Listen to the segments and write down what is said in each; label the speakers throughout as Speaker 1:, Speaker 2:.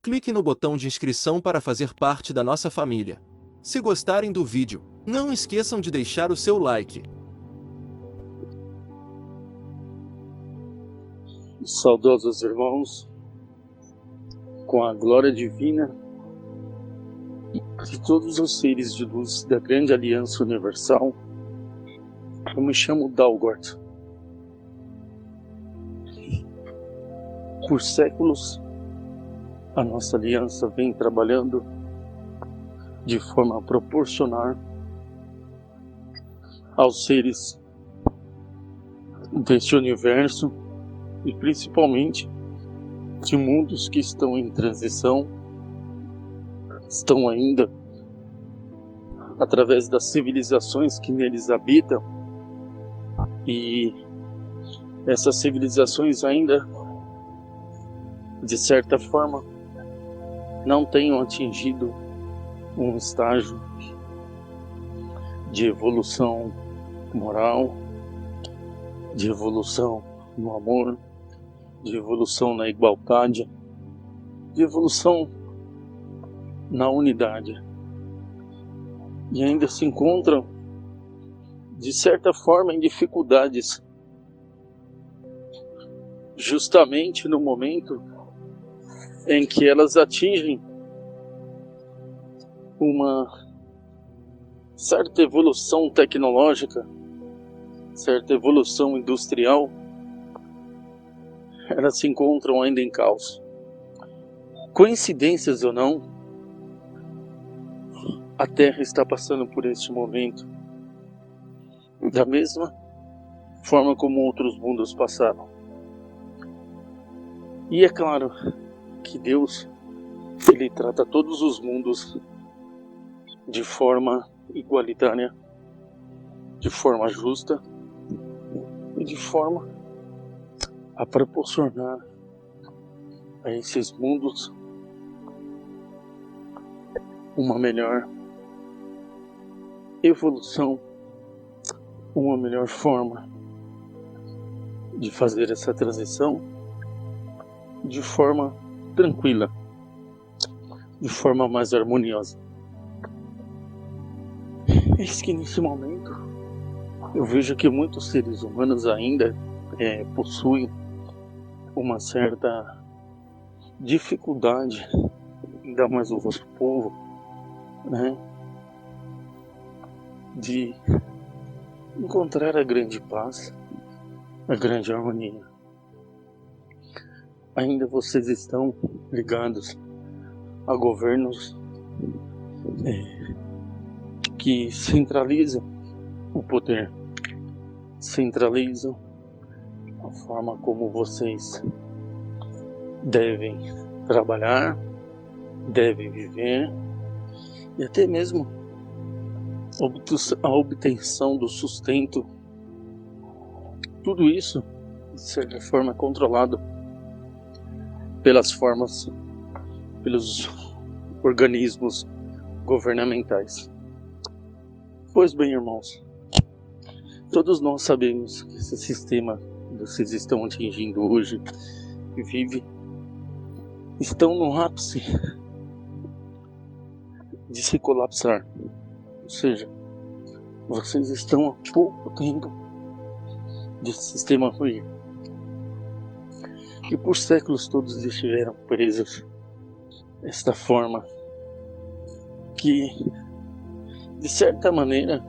Speaker 1: Clique no botão de inscrição para fazer parte da nossa família. Se gostarem do vídeo, não esqueçam de deixar o seu like.
Speaker 2: Saudosos irmãos, com a glória divina de todos os seres de luz da grande aliança universal, eu me chamo Dalgort. Por séculos, a nossa aliança vem trabalhando de forma a proporcionar aos seres deste universo e principalmente de mundos que estão em transição, estão ainda através das civilizações que neles habitam, e essas civilizações ainda de certa forma não tenham atingido um estágio de evolução moral, de evolução no amor, de evolução na igualdade, de evolução na unidade, e ainda se encontram de certa forma em dificuldades, justamente no momento em que elas atingem uma certa evolução tecnológica, certa evolução industrial, elas se encontram ainda em caos. Coincidências ou não, a Terra está passando por este momento da mesma forma como outros mundos passaram. E é claro que Deus, Ele trata todos os mundos de forma igualitária, de forma justa e de forma a proporcionar a esses mundos uma melhor evolução, uma melhor forma de fazer essa transição de forma tranquila, de forma mais harmoniosa. Eis que nesse momento eu vejo que muitos seres humanos ainda possuem uma certa dificuldade, ainda mais o vosso povo, né, de encontrar a grande paz, a grande harmonia. Ainda vocês estão ligados a governos que centralizam o poder, centralizam a forma como vocês devem trabalhar, devem viver, e até mesmo a obtenção do sustento. Tudo isso, de certa forma, é controlado pelos organismos governamentais. Pois bem, irmãos, todos nós sabemos que esse sistema que vocês estão atingindo hoje e vive, estão no ápice de se colapsar. Ou seja, vocês estão há pouco tempo desse sistema ruir, que por séculos todos estiveram presos desta forma, que de certa maneira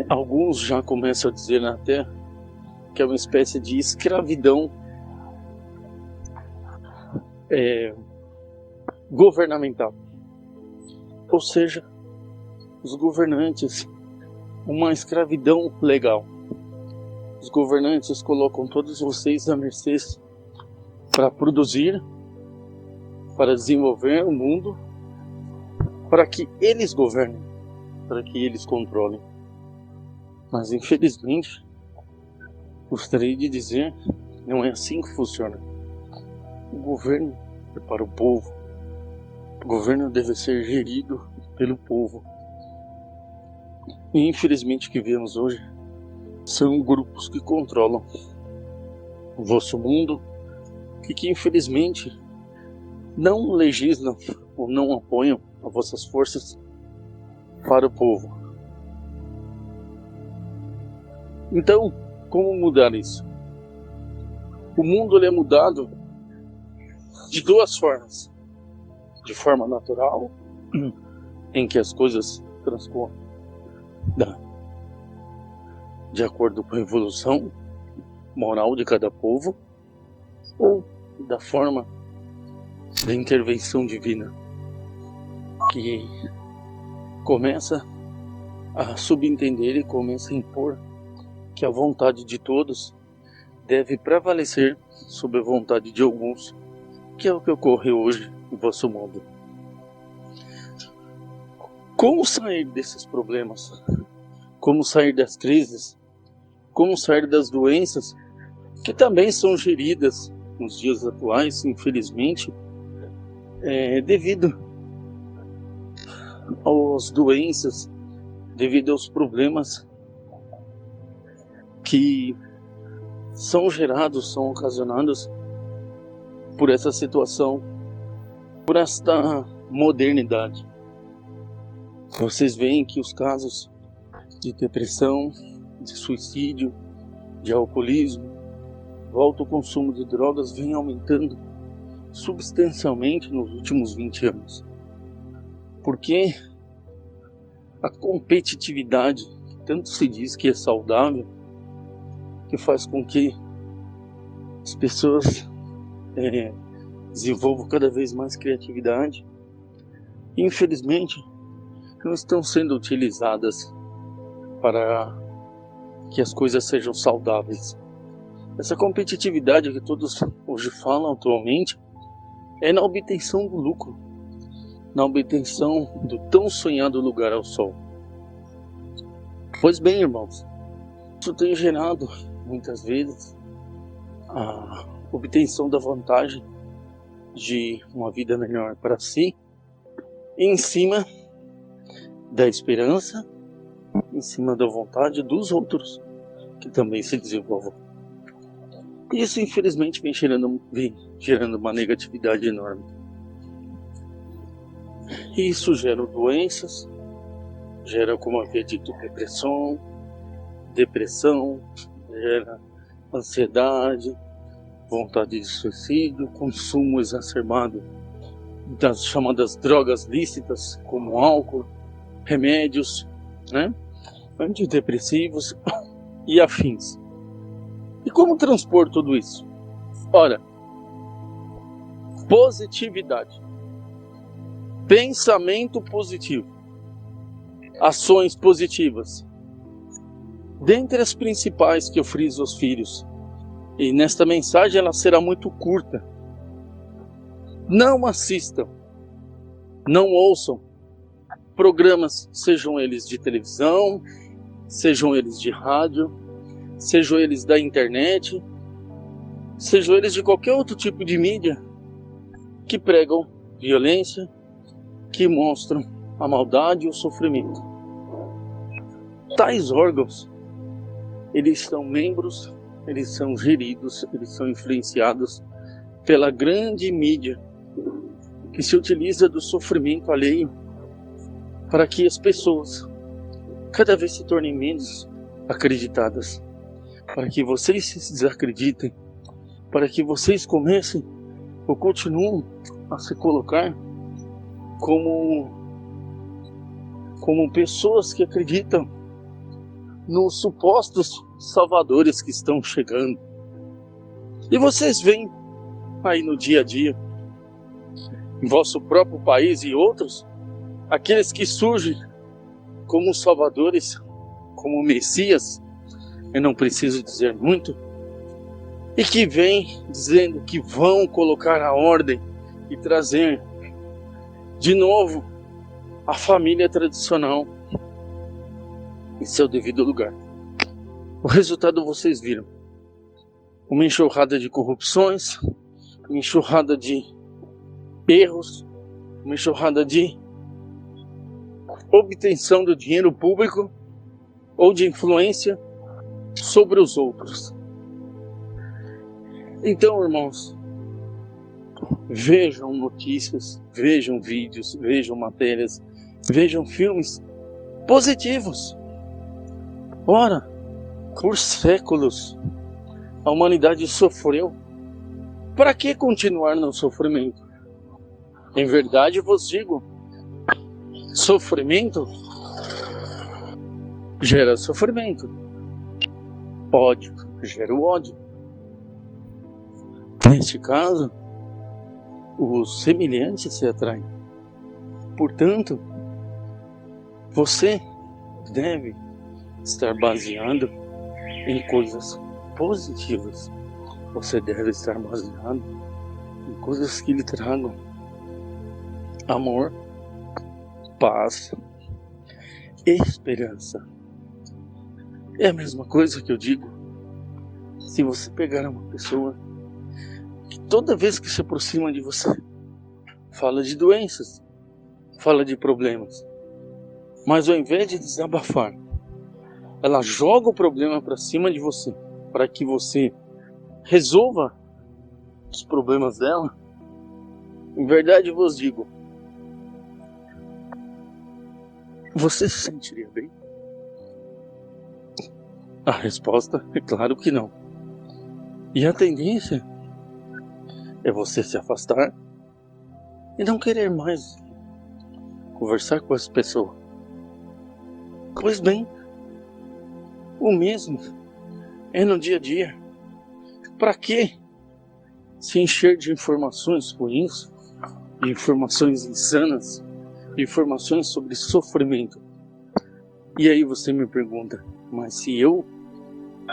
Speaker 2: alguns já começam a dizer na Terra que é uma espécie de escravidão governamental. Ou seja, os governantes, uma escravidão legal. Os governantes colocam todos vocês à mercê para produzir, para desenvolver o mundo, para que eles governem, para que eles controlem. Mas infelizmente, gostaria de dizer, não é assim que funciona. O governo é para o povo. O governo deve ser gerido pelo povo. E infelizmente o que vemos hoje são grupos que controlam o vosso mundo, que infelizmente não legislam ou não apoiam as vossas forças para o povo. Então, como mudar isso? O mundo ele é mudado de duas formas. De forma natural, em que as coisas transcorrem de acordo com a evolução moral de cada povo, ou da forma da intervenção divina, que começa a subentender e começa a impor que a vontade de todos deve prevalecer sobre a vontade de alguns, que é o que ocorre hoje no vosso mundo. Como sair desses problemas? Como sair das crises? Como sair das doenças que também são geridas nos dias atuais, infelizmente, devido às doenças, devido aos problemas que são gerados, são ocasionados por essa situação, por esta modernidade. Vocês veem que os casos de depressão, de suicídio, de alcoolismo, o alto consumo de drogas vem aumentando substancialmente nos últimos 20 anos. Porque a competitividade, que tanto se diz que é saudável, que faz com que as pessoas desenvolvam cada vez mais criatividade, infelizmente não estão sendo utilizadas para que as coisas sejam saudáveis. Essa competitividade que todos hoje falam atualmente é na obtenção do lucro, na obtenção do tão sonhado lugar ao sol. Pois bem, irmãos, isso tem gerado muitas vezes a obtenção da vantagem de uma vida melhor para si, em cima da esperança, em cima da vontade dos outros que também se desenvolvam. Isso infelizmente vem gerando uma negatividade enorme. Isso gera doenças, gera, como havia dito, depressão, gera ansiedade, vontade de suicídio, consumo exacerbado das chamadas drogas lícitas, como álcool, remédios, antidepressivos e afins. E como transpor tudo isso? Ora, positividade, pensamento positivo, ações positivas. Dentre as principais que eu friso aos filhos, e nesta mensagem ela será muito curta: não assistam, não ouçam programas, sejam eles de televisão, sejam eles de rádio, sejam eles da internet, sejam eles de qualquer outro tipo de mídia que pregam violência, que mostram a maldade e o sofrimento. Tais órgãos, eles são membros, eles são geridos, eles são influenciados pela grande mídia que se utiliza do sofrimento alheio para que as pessoas cada vez se tornem menos acreditadas, para que vocês se desacreditem, para que vocês comecem ou continuem a se colocar como pessoas que acreditam nos supostos salvadores que estão chegando. E vocês veem aí no dia a dia, em vosso próprio país e outros, aqueles que surgem como salvadores, como Messias, eu não preciso dizer muito, e que vêm dizendo que vão colocar a ordem e trazer de novo a família tradicional em seu devido lugar. O resultado vocês viram: uma enxurrada de corrupções, uma enxurrada de erros, uma enxurrada de obtenção do dinheiro público ou de influência sobre os outros. Então, irmãos, vejam notícias, vejam vídeos, vejam matérias, vejam filmes positivos. Ora, por séculos a humanidade sofreu. Para que continuar no sofrimento? Em verdade vos digo, sofrimento gera sofrimento. Ódio gera o ódio. Neste caso, os semelhantes se atraem. Portanto, você deve estar baseado em coisas positivas. Você deve estar baseado em coisas que lhe tragam amor, paz, esperança. É a mesma coisa que eu digo. Se você pegar uma pessoa que toda vez que se aproxima de você fala de doenças, fala de problemas, mas ao invés de desabafar, ela joga o problema para cima de você, para que você resolva os problemas dela, em verdade eu vos digo, você se sentiria bem? A resposta é claro que não. E a tendência é você se afastar e não querer mais conversar com essa pessoa. Pois bem, o mesmo é no dia a dia. Para que se encher de informações ruins, de informações insanas, de informações sobre sofrimento? E aí você me pergunta, mas se eu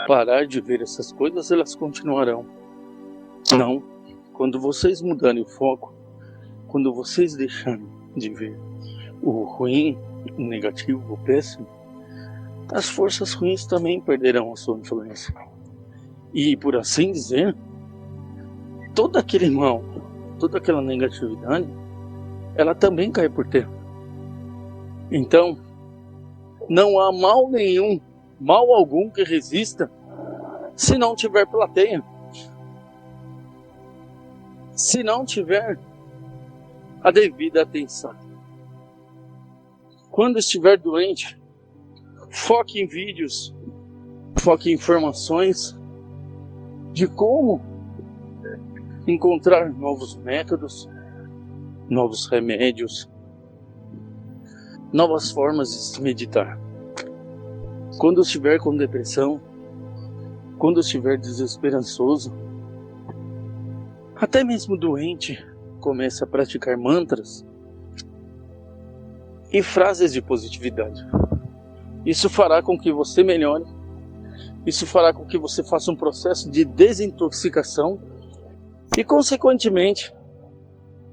Speaker 2: parar de ver essas coisas, elas continuarão? Não. Quando vocês mudarem o foco, quando vocês deixarem de ver o ruim, o negativo, o péssimo, as forças ruins também perderão a sua influência. E, por assim dizer, todo aquele mal, toda aquela negatividade, ela também cai por terra. Então, não há mal nenhum, mal algum que resista, se não tiver plateia. Se não tiver a devida atenção. Quando estiver doente, foque em vídeos, foque em informações de como encontrar novos métodos, novos remédios, novas formas de se meditar. Quando estiver com depressão, quando estiver desesperançoso, até mesmo doente, comece a praticar mantras e frases de positividade. Isso fará com que você melhore, isso fará com que você faça um processo de desintoxicação e, consequentemente,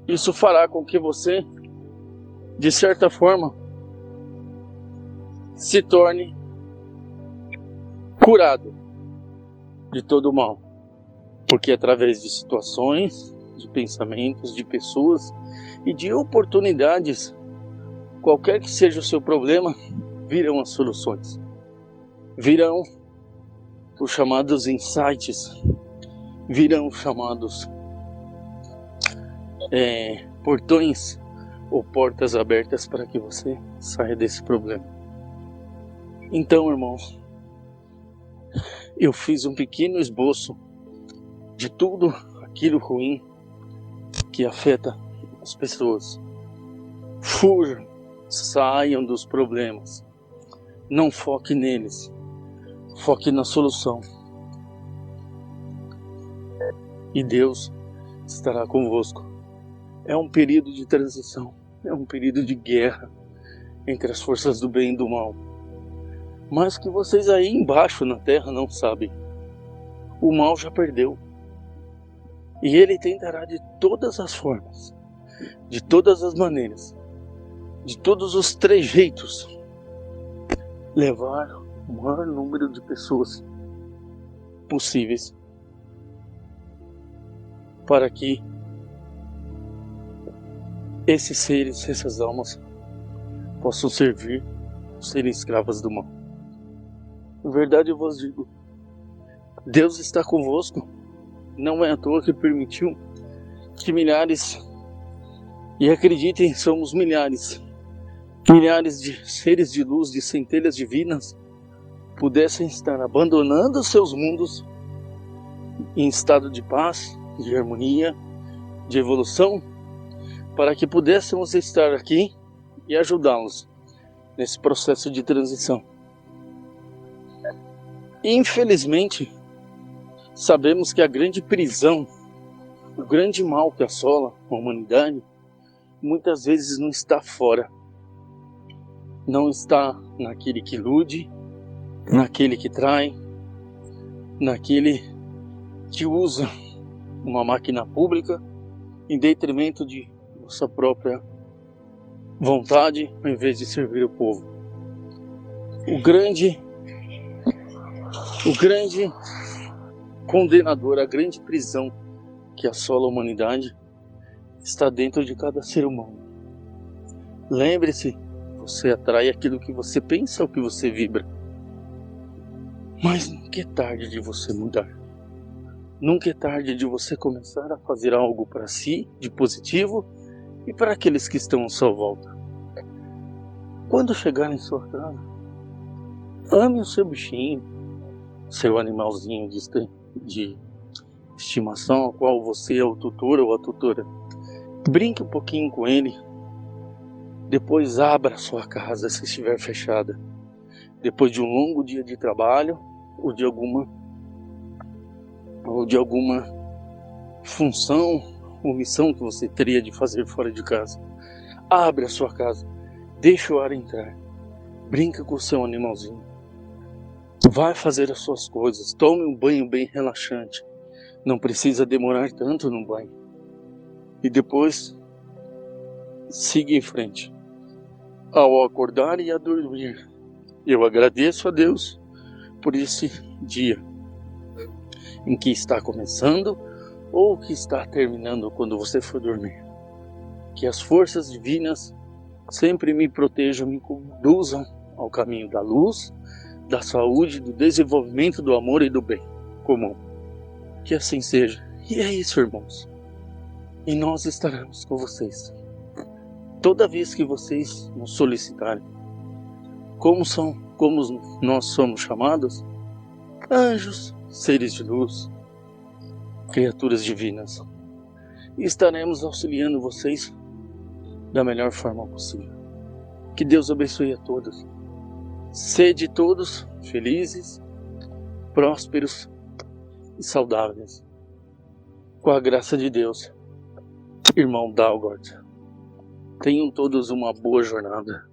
Speaker 2: isso fará com que você, de certa forma, se torne curado de todo o mal. Porque através de situações, de pensamentos, de pessoas e de oportunidades, qualquer que seja o seu problema, virão as soluções. Virão os chamados insights, virão os chamados portões ou portas abertas para que você saia desse problema. Então, irmãos, eu fiz um pequeno esboço de tudo aquilo ruim que afeta as pessoas. Fujam, saiam dos problemas. Não foque neles. Foque na solução. E Deus estará convosco. É um período de transição. É um período de guerra entre as forças do bem e do mal. Mas que vocês aí embaixo na terra não sabem. O mal já perdeu. E ele tentará de todas as formas, de todas as maneiras, de todos os trejeitos, levar o maior número de pessoas possíveis para que esses seres, essas almas, possam servir, serem escravas do mal. Em verdade eu vos digo, Deus está convosco. Não é à toa que permitiu que milhares, e acreditem, somos milhares de seres de luz, de centelhas divinas, pudessem estar abandonando seus mundos em estado de paz, de harmonia, de evolução, para que pudéssemos estar aqui e ajudá-los nesse processo de transição. Infelizmente, sabemos que a grande prisão, o grande mal que assola a humanidade, muitas vezes não está fora. Não está naquele que ilude, naquele que trai, naquele que usa uma máquina pública em detrimento de sua própria vontade, ao invés de servir o povo. O grande condenador, a grande prisão que assola a humanidade está dentro de cada ser humano. Lembre-se, você atrai aquilo que você pensa, o que você vibra. Mas nunca é tarde de você mudar. Nunca é tarde de você começar a fazer algo para si, de positivo, e para aqueles que estão à sua volta. Quando chegar em sua casa, ame o seu bichinho, seu animalzinho de estimação, ao qual você é o tutor ou a tutora. Brinque um pouquinho com ele. Depois abra a sua casa se estiver fechada. Depois de um longo dia de trabalho ou de alguma função ou missão que você teria de fazer fora de casa. Abre a sua casa. Deixa o ar entrar. Brinca com o seu animalzinho. Vai fazer as suas coisas. Tome um banho bem relaxante. Não precisa demorar tanto no banho. E depois, siga em frente. Ao acordar e a dormir, eu agradeço a Deus por esse dia em que está começando ou que está terminando quando você for dormir. Que as forças divinas sempre me protejam, me conduzam ao caminho da luz, da saúde, do desenvolvimento, do amor e do bem comum. Que assim seja. E é isso, irmãos. E nós estaremos com vocês toda vez que vocês nos solicitarem. Como nós somos chamados? Anjos, seres de luz, criaturas divinas. E estaremos auxiliando vocês da melhor forma possível. Que Deus abençoe a todos. Sede todos felizes, prósperos e saudáveis. Com a graça de Deus, irmão Dalgard. Tenham todos uma boa jornada.